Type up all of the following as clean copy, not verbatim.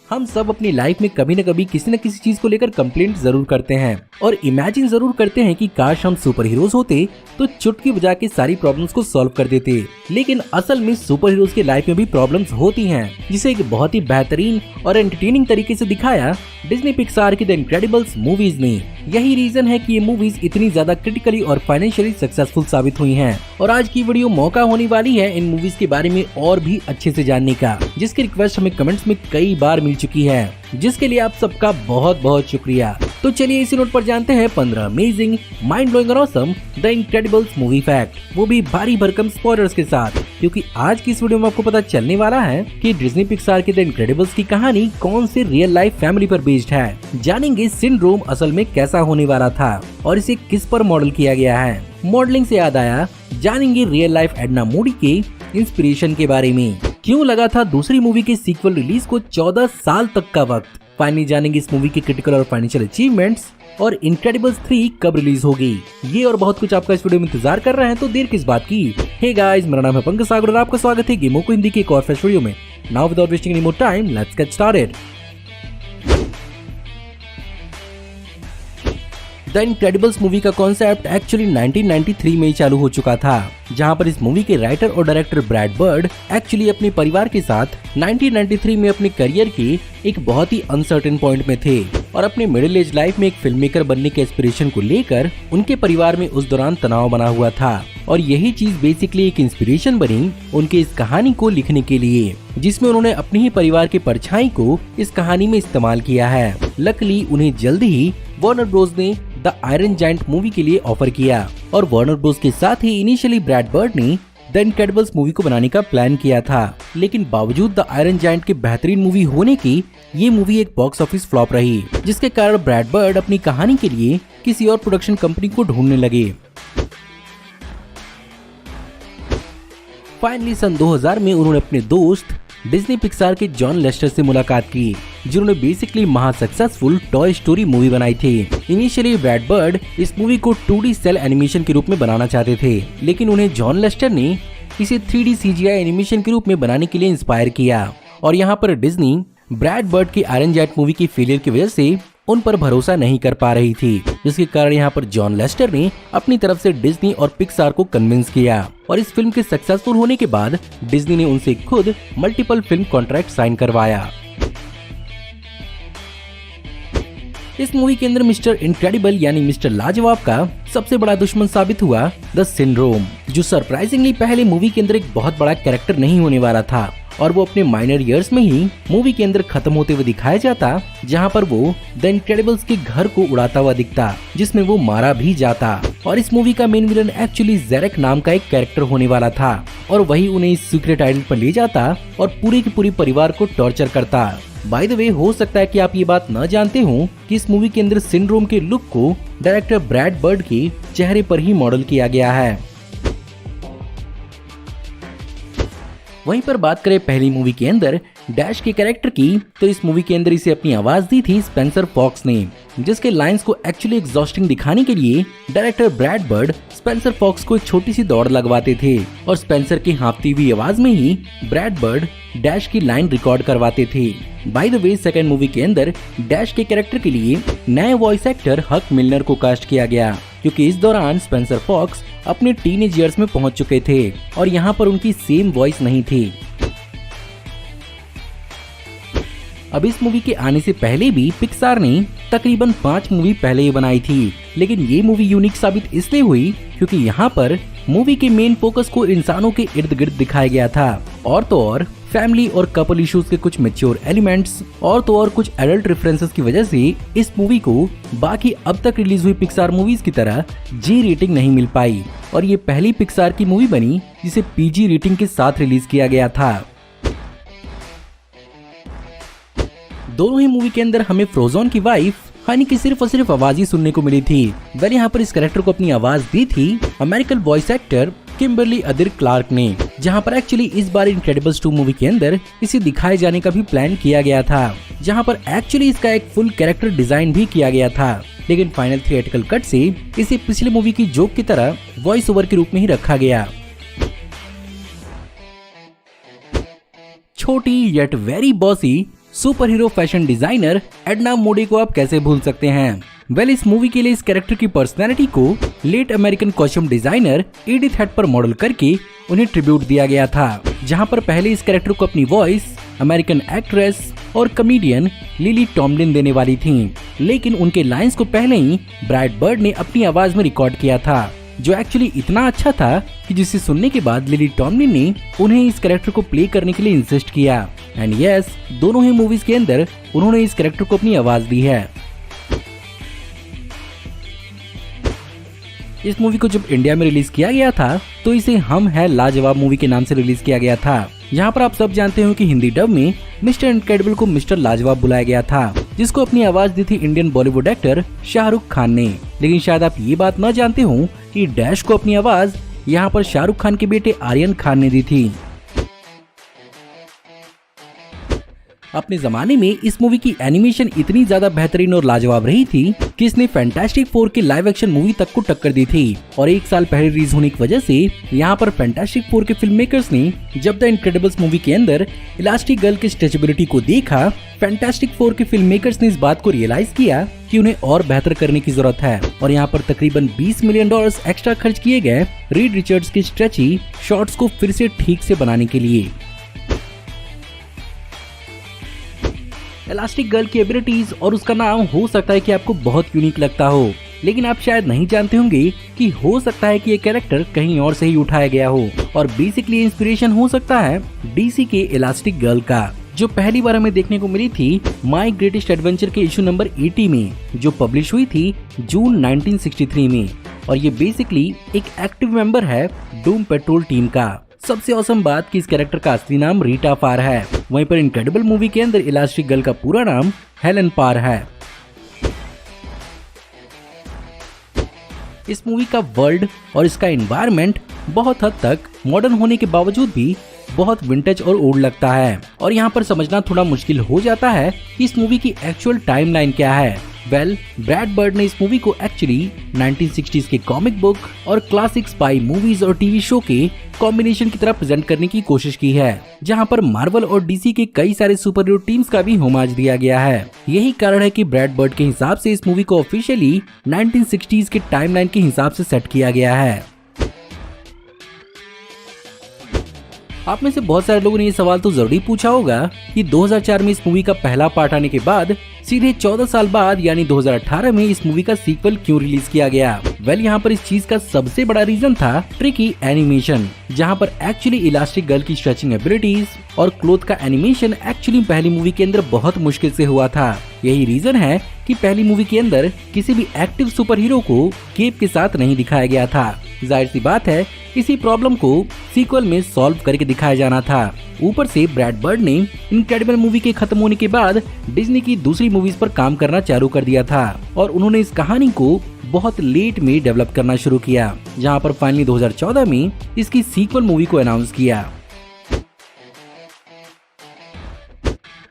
हम सब अपनी लाइफ में कभी न कभी किसी न किसी चीज को लेकर कंप्लेंट जरूर करते हैं और इमेजिन जरूर करते हैं कि काश हम सुपर हीरोज होते तो चुटकी बजा के सारी प्रॉब्लम्स को सॉल्व कर देते। लेकिन असल में सुपर हीरोज की लाइफ में भी प्रॉब्लम्स होती हैं, जिसे एक बहुत ही बेहतरीन और एंटरटेनिंग तरीके से दिखाया डिज्नी पिक्सार की द इनक्रेडिबल्स मूवीज ने। यही रीजन है कि ये मूवीज इतनी ज्यादा क्रिटिकली और फाइनेंशियली सक्सेसफुल साबित हुई हैं। और आज की वीडियो मौका होने वाली है इन मूवीज के बारे में और भी अच्छे से जानने का, जिसकी रिक्वेस्ट हमें कमेंट्स में कई बार मिल चुकी है, जिसके लिए आप सबका बहुत बहुत शुक्रिया। तो चलिए इसी नोट पर जानते हैं 15 अमेजिंग, माइंड ब्लोइंग और awesome the Incredibles movie fact, वो भी भारी भरकम स्पॉयलर्स के साथ, क्योंकि आज की इस वीडियो में आपको पता चलने वाला है कि डिज्नी पिक्सार की द इनक्रेडिबल्स की कहानी कौन से रियल लाइफ फैमिली पर बेस्ड है। जानेंगे सिंड्रोम असल में कैसा होने वाला था और इसे किस पर मॉडल किया गया है। मॉडलिंग से याद आया, जानेंगे रियल लाइफ एडना मूडी के इंस्पिरेशन के बारे में। क्यों लगा था दूसरी मूवी के सीक्वल रिलीज को 14 साल तक का वक्त। फाइनली जानेंगे इस मूवी के क्रिटिकल और फाइनेंशियल अचीवमेंट्स और इनक्रेडिबल्स 3 कब रिलीज होगी। ये और बहुत कुछ आपका इस वीडियो में इंतजार कर रहे हैं, तो देर किस बात की। हे गाइस, मेरा नाम है पंकज सागर और आपका स्वागत है गेमों को हिंदी के एक और फ्रेश वीडियो में। Now without wasting any more time, let's get started. The Incredibles movie का कॉन्सेप्ट एक्चुअली 1993 में ही चालू हो चुका था, जहां पर इस मूवी के राइटर और डायरेक्टर ब्रैड बर्ड एक्चुअली अपने परिवार के साथ 1993 में अपने करियर के एक बहुत ही अनसर्टेन पॉइंट में थे और अपने मिडिल एज लाइफ में एक फिल्म मेकर बनने के एस्पिरेशन को लेकर उनके परिवार में उस दौरान तनाव बना हुआ था। और यही चीज बेसिकली एक इंस्पिरेशन बनी उनके इस कहानी को लिखने के लिए, जिसमें उन्होंने अपने ही परिवार की परछाई को इस कहानी में इस्तेमाल किया है। लकीली उन्हें जल्द ही वार्नर ब्रोस ने द आयरन जायंट मूवी के लिए ऑफर किया और वार्नर ब्रोस के साथ ही इनिशियली ब्रैड बर्ड ने द इनक्रेडिबल्स मूवी को बनाने का प्लान किया था। लेकिन बावजूद द आयरन जायंट के बेहतरीन मूवी होने की, ये मूवी एक बॉक्स ऑफिस फ्लॉप रही, जिसके कारण ब्रैड बर्ड अपनी कहानी के लिए किसी और प्रोडक्शन कंपनी को ढूंढने लगे। फाइनली सन 2000 में उन्होंने अपने दोस्त डिज्नी पिक्सार के जॉन लेस्टर से मुलाकात की, जिन्होंने बेसिकली महा सक्सेसफुल टॉय स्टोरी मूवी बनाई थी। इनिशियली ब्रैड बर्ड इस मूवी को 2D सेल एनिमेशन के रूप में बनाना चाहते थे, लेकिन उन्हें जॉन लेस्टर ने इसे 3D CGI एनिमेशन के रूप में बनाने के लिए इंस्पायर किया। और यहाँ पर डिज्नी ब्रैड बर्ड की आयरन जायंट मूवी की फेलियर की वजह से उन पर भरोसा नहीं कर पा रही थी, जिसके कारण यहाँ पर जॉन लेस्टर ने अपनी तरफ से डिज्नी और पिक्सार को कन्विंस किया। और इस फिल्म के सक्सेसफुल होने के बाद डिज्नी ने उनसे खुद मल्टीपल फिल्म कॉन्ट्रैक्ट साइन करवाया। इस मूवी के अंदर मिस्टर इनक्रेडिबल यानी मिस्टर लाजवाब का सबसे बड़ा दुश्मन साबित हुआ द सिंड्रोम, जो सरप्राइजिंगली पहले मूवी के अंदर एक बहुत बड़ा कैरेक्टर नहीं होने वाला था और वो अपने माइनर ईयर्स में ही मूवी के अंदर खत्म होते हुए दिखाया जाता, जहां पर वो द इनक्रेडिबल्स के घर को उड़ाता हुआ दिखता, जिसमें वो मारा भी जाता। और इस मूवी का मेन विलन एक्चुअली जेरेक नाम का एक कैरेक्टर होने वाला था और वही उन्हें इस सीक्रेट आइलैंड पर ले जाता और पूरे के पूरे परिवार को टॉर्चर करता। बाय द वे, हो सकता है कि आप ये बात न जानते हो कि इस मूवी के अंदर सिंड्रोम के लुक को डायरेक्टर ब्रैड बर्ड के चेहरे पर ही मॉडल किया गया है। वहीं पर बात करें पहली मूवी के अंदर डैश के कैरेक्टर की, तो इस मूवी के अंदर इसे अपनी आवाज दी थी स्पेंसर फॉक्स ने, जिसके लाइंस को एक्चुअली एग्जॉस्टिंग दिखाने के लिए director Brad Bird Spencer Fox को एक छोटी सी दौड़ लगवाते थे और स्पेंसर की हाँफती हुई आवाज में ही ब्रैड बर्ड डैश की लाइन रिकॉर्ड करवाते थे। By the way, second movie के अंदर डैश के कैरेक्टर के लिए नए वॉइस एक्टर हक मिलनर को कास्ट किया गया, क्योंकि इस दौरान स्पेंसर फॉक्स अपने टीनेज ईयर्स में पहुंच चुके थे और यहाँ पर उनकी सेम वॉइस नहीं थी। अब इस मूवी के आने से पहले भी पिक्सार ने तकरीबन 5 मूवी पहले ही बनाई थी, लेकिन ये मूवी यूनिक साबित इसलिए हुई क्योंकि यहाँ पर मूवी के मेन फोकस को इंसानों के इर्द गिर्द दिखाया गया था, और तो और फैमिली और कपल इश्यूज के कुछ मैच्योर एलिमेंट्स और तो और कुछ एडल्ट रेफरेंसेस की वजह से इस मूवी को बाकी अब तक रिलीज हुई पिक्सार मूवीज की तरह जी रेटिंग नहीं मिल पाई और ये पहली पिक्सार की मूवी बनी जिसे PG रेटिंग के साथ रिलीज किया गया था। दोनों ही मूवी के अंदर हमें फ्रोजन की वाइफ हनी की सिर्फ और सिर्फ आवाज ही सुनने को मिली थी। वेल, यहाँ पर इस कैरेक्टर को अपनी आवाज दी थी American voice actor Kimberly Adair Clark ने, जहाँ पर एक्चुअली इस बार इनक्रेडिबल्स 2 मूवी के अंदर इसे दिखाए जाने का भी प्लान किया गया था, जहाँ पर एक्चुअली इसका एक फुल कैरेक्टर डिजाइन भी किया गया था, लेकिन फाइनल थिएट्रिकल कट से इसे पिछले मूवी की जोक की तरह वॉइस ओवर के रूप में ही रखा गया। छोटी yet very bossy super hero fashion designer Edna मोडी को आप कैसे भूल सकते हैं। इस मूवी के लिए इस कैरेक्टर की पर्सनैलिटी को late American costume designer Edith Head पर मॉडल करके उन्हें ट्रिब्यूट दिया गया था, जहां पर पहले इस कैरेक्टर को अपनी वॉइस अमेरिकन एक्ट्रेस और कॉमेडियन लिली टॉमलिन देने वाली थीं, लेकिन उनके लाइंस को पहले ही ब्राड बर्ड ने अपनी आवाज में रिकॉर्ड किया था, जो एक्चुअली इतना अच्छा था कि जिसे सुनने के बाद लिली टॉमलिन ने उन्हें इस कैरेक्टर को प्ले करने के लिए इंसिस्ट किया। एंड यस, दोनों ही मूवीज के अंदर उन्होंने इस कैरेक्टर को अपनी आवाज दी है। इस मूवी को जब इंडिया में रिलीज किया गया था तो इसे हम है लाजवाब मूवी के नाम से रिलीज किया गया था। यहाँ पर आप सब जानते हो कि हिंदी डब में मिस्टर इनक्रेडिबल को मिस्टर लाजवाब बुलाया गया था, जिसको अपनी आवाज दी थी इंडियन बॉलीवुड एक्टर शाहरुख खान ने। लेकिन शायद आप ये बात न जानते हो कि डैश को अपनी आवाज यहाँ पर शाहरुख खान के बेटे आर्यन खान ने दी थी। अपने जमाने में इस मूवी की एनिमेशन इतनी ज्यादा बेहतरीन और लाजवाब रही थी कि इसने फैंटास्टिक फोर के लाइव एक्शन मूवी तक को टक्कर दी थी। और एक साल पहले रिलीज होने की वजह से यहाँ पर फैंटास्टिक फोर के फिल्म मेकर्स ने जब द इनक्रेडिबल्स मूवी के अंदर इलास्टिक गर्ल की स्ट्रेचेबिलिटी को देखा, फैंटास्टिक फोर के फिल्म मेकर्स ने इस बात को रियलाइज किया कि उन्हें और बेहतर करने की जरूरत है, और यहाँ पर तकरीबन $20 मिलियन एक्स्ट्रा खर्च किए गए रीड रिचर्ड्स के स्ट्रेची शॉट्स को फिर से ठीक से बनाने के लिए। इलास्टिक गर्ल की एबिलिटीज और उसका नाम हो सकता है कि आपको बहुत यूनिक लगता हो, लेकिन आप शायद नहीं जानते होंगे कि हो सकता है कि ये कैरेक्टर कहीं और से ही उठाया गया हो, और बेसिकली इंस्पिरेशन हो सकता है डीसी के इलास्टिक गर्ल का, जो पहली बार हमें देखने को मिली थी माई ग्रेटेस्ट एडवेंचर के इशू नंबर 80 में, जो पब्लिश हुई थी जून 1963 में। और ये बेसिकली एक एक्टिव मेंबर है डूम पेट्रोल टीम का। सबसे औसम बात कि इस कैरेक्टर का असली नाम रीटा फार है, वहीं पर इनक्रेडिबल मूवी के अंदर इलास्टिक गर्ल का पूरा नाम हेलन पार है। इस मूवी का वर्ल्ड और इसका एनवायरनमेंट बहुत हद तक मॉडर्न होने के बावजूद भी बहुत विंटेज और ओल्ड लगता है, और यहाँ पर समझना थोड़ा मुश्किल हो जाता है कि इस मूवी की एक्चुअल टाइमलाइन क्या है। ब्रैड बर्ड ने इस मूवी को एक्चुअली 1960s के कॉमिक बुक और क्लासिक स्पाई मूवीज और टीवी शो के कॉम्बिनेशन की तरह प्रेजेंट करने की कोशिश की है, जहां पर मार्वल और डीसी के कई सारे सुपर हीरो टीम्स का भी होमाज दिया गया है। यही कारण है कि ब्रैड बर्ड के हिसाब से इस मूवी को ऑफिशियली 1960s के टाइमलाइन के हिसाब से सेट किया गया है। आप में से बहुत सारे लोगों ने ये सवाल तो जरूरी पूछा होगा कि 2004 में इस मूवी का पहला पार्ट आने के बाद सीधे 14 साल बाद यानी 2018 में इस मूवी का सीक्वल क्यों रिलीज किया गया। यहाँ पर इस चीज का सबसे बड़ा रीजन था ट्रिकी एनिमेशन, जहाँ पर एक्चुअली इलास्टिक गर्ल की स्ट्रेचिंग एबिलिटीज और क्लोथ का एनिमेशन एक्चुअली पहली मूवी के अंदर बहुत मुश्किल से हुआ था। यही रीजन है कि पहली मूवी के अंदर किसी भी एक्टिव सुपर हीरो को केप के साथ नहीं दिखाया गया था। जाहिर सी बात है इसी प्रॉब्लम को सीक्वल में सॉल्व करके दिखाया जाना था। ऊपर से ब्रैड बर्ड ने इनक्रेडिबल मूवी के खत्म होने के बाद डिज्नी की दूसरी मूवीज पर काम करना चालू कर दिया था, और उन्होंने इस कहानी को बहुत लेट में डेवलप करना शुरू किया, जहां पर फाइनली 2014 में इसकी सीक्वल मूवी को अनाउंस किया।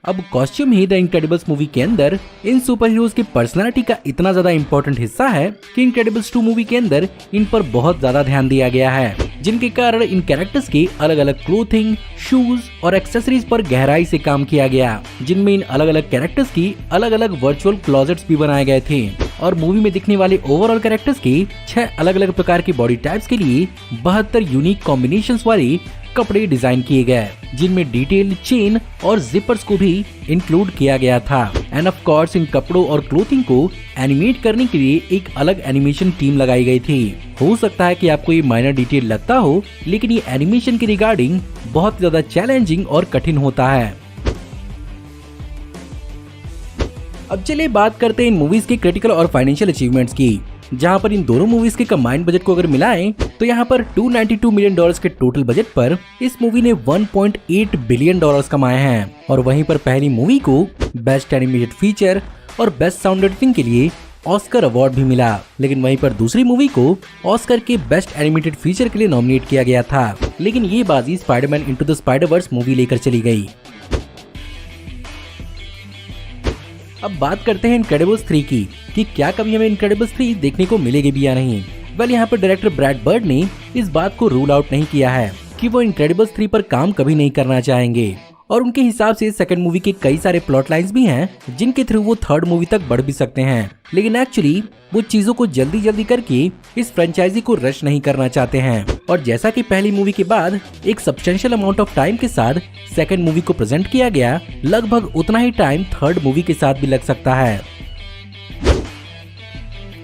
अब costume he the Incredibles movie के अंदर इन सुपर हीरोज की पर्सनालिटी का इतना ज्यादा इम्पोर्टेंट हिस्सा है कि इनक्रेडिबल्स 2 मूवी के अंदर इन पर बहुत ज्यादा ध्यान दिया गया है, जिनके कारण इन कैरेक्टर्स की अलग अलग क्लोथिंग, शूज और एक्सेसरीज पर गहराई से काम किया गया, जिनमें इन अलग अलग कैरेक्टर्स की अलग अलग वर्चुअल क्लोजेट्स भी बनाए गए थे, और मूवी में दिखने वाले ओवरऑल कैरेक्टर्स की 6 अलग अलग प्रकार की बॉडी टाइप्स के लिए 72 यूनिक कॉम्बिनेशंस वाली कपड़े डिजाइन किए गए, जिनमें डिटेल चेन और जिपर्स को भी इंक्लूड किया गया था। एंड ऑफ कोर्स इन कपड़ों और क्लोथिंग को एनिमेट करने के लिए एक अलग एनिमेशन टीम लगाई गई थी। हो सकता है कि आपको ये माइनर डिटेल लगता हो, लेकिन ये एनिमेशन के रिगार्डिंग बहुत ज्यादा चैलेंजिंग और कठिन होता है। अब चलिए बात करते हैं इन मूवीज के क्रिटिकल और फाइनेंशियल अचीवमेंट्स की, जहां पर इन दोनों मूवीज के कंबाइंड बजट को अगर मिलाएं तो यहाँ पर $292 मिलियन के टोटल बजट पर इस मूवी ने $1.8 बिलियन कमाए हैं, और वहीं पर पहली मूवी को बेस्ट एनिमेटेड फीचर और बेस्ट साउंड एडिटिंग के लिए ऑस्कर अवार्ड भी मिला, लेकिन वहीं पर दूसरी मूवी को ऑस्कर के बेस्ट एनिमेटेड फीचर के लिए नॉमिनेट किया गया था, लेकिन ये बाजी Spiderman into the Spider-Verse movie लेकर चली गई। अब बात करते हैं इनक्रेडिबल्स 3 की कि क्या कभी हमें इनक्रेडिबल्स 3 देखने को मिलेगी भी या नहीं। यहाँ पर डायरेक्टर ब्रैड बर्ड ने इस बात को रूल आउट नहीं किया है कि वो इनक्रेडिबल्स 3 पर काम कभी नहीं करना चाहेंगे, और उनके हिसाब से सेकंड मूवी के कई सारे प्लॉट लाइंस भी हैं जिनके थ्रू वो थर्ड मूवी तक बढ़ भी सकते हैं, लेकिन एक्चुअली वो चीजों को जल्दी जल्दी करके इस फ्रेंचाइजी को रश नहीं करना चाहते हैं। और जैसा कि पहली मूवी के बाद एक सब्सटेंशियल अमाउंट ऑफ टाइम के साथ सेकंड मूवी को प्रेजेंट किया गया, लगभग उतना ही टाइम थर्ड मूवी के साथ भी लग सकता है।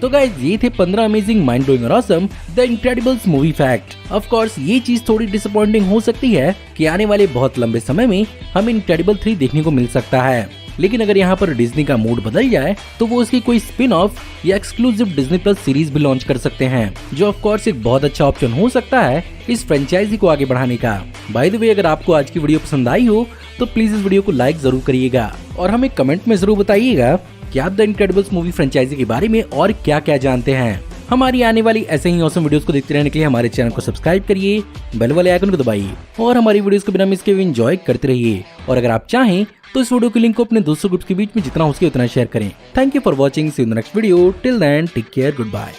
तो गाइस, ये थे 15 अमेजिंग, माइंड ब्लोइंग और awesome the Incredibles movie fact. Of course ये चीज थोड़ी डिसअपॉइंटिंग हो सकती है कि आने वाले बहुत लंबे समय में हमें इनक्रेडिबल 3 देखने को मिल सकता है, लेकिन अगर यहाँ पर डिज्नी का मूड बदल जाए तो वो उसकी कोई स्पिन ऑफ या एक्सक्लूसिव डिज्नी प्लस सीरीज भी लॉन्च कर सकते हैं, जो ऑफ कोर्स एक बहुत अच्छा ऑप्शन हो सकता है इस फ्रेंचाइजी को आगे बढ़ाने का। बाय द वे, अगर आपको आज की वीडियो पसंद आई हो तो प्लीज इस वीडियो को लाइक जरूर करिएगा और हमें कमेंट में जरूर बताइएगा कि आप द इनक्रेडिबल्स मूवी फ्रेंचाइजी के बारे में और क्या क्या जानते हैं। हमारी आने वाली ऐसे ही ऑसम वीडियोस को देखते रहने के लिए हमारे चैनल को सब्सक्राइब करिए, बेल वाले आइकन को दबाइए और हमारी वीडियोस को बिना मिस किए एंजॉय करते रहिए। और अगर आप चाहें तो इस वीडियो के लिंक को अपने दोस्तों ग्रुप्स के बीच में जितना हो सके उतना शेयर करें। Thank you for watching, see you in the next video. Till then take care, good bye.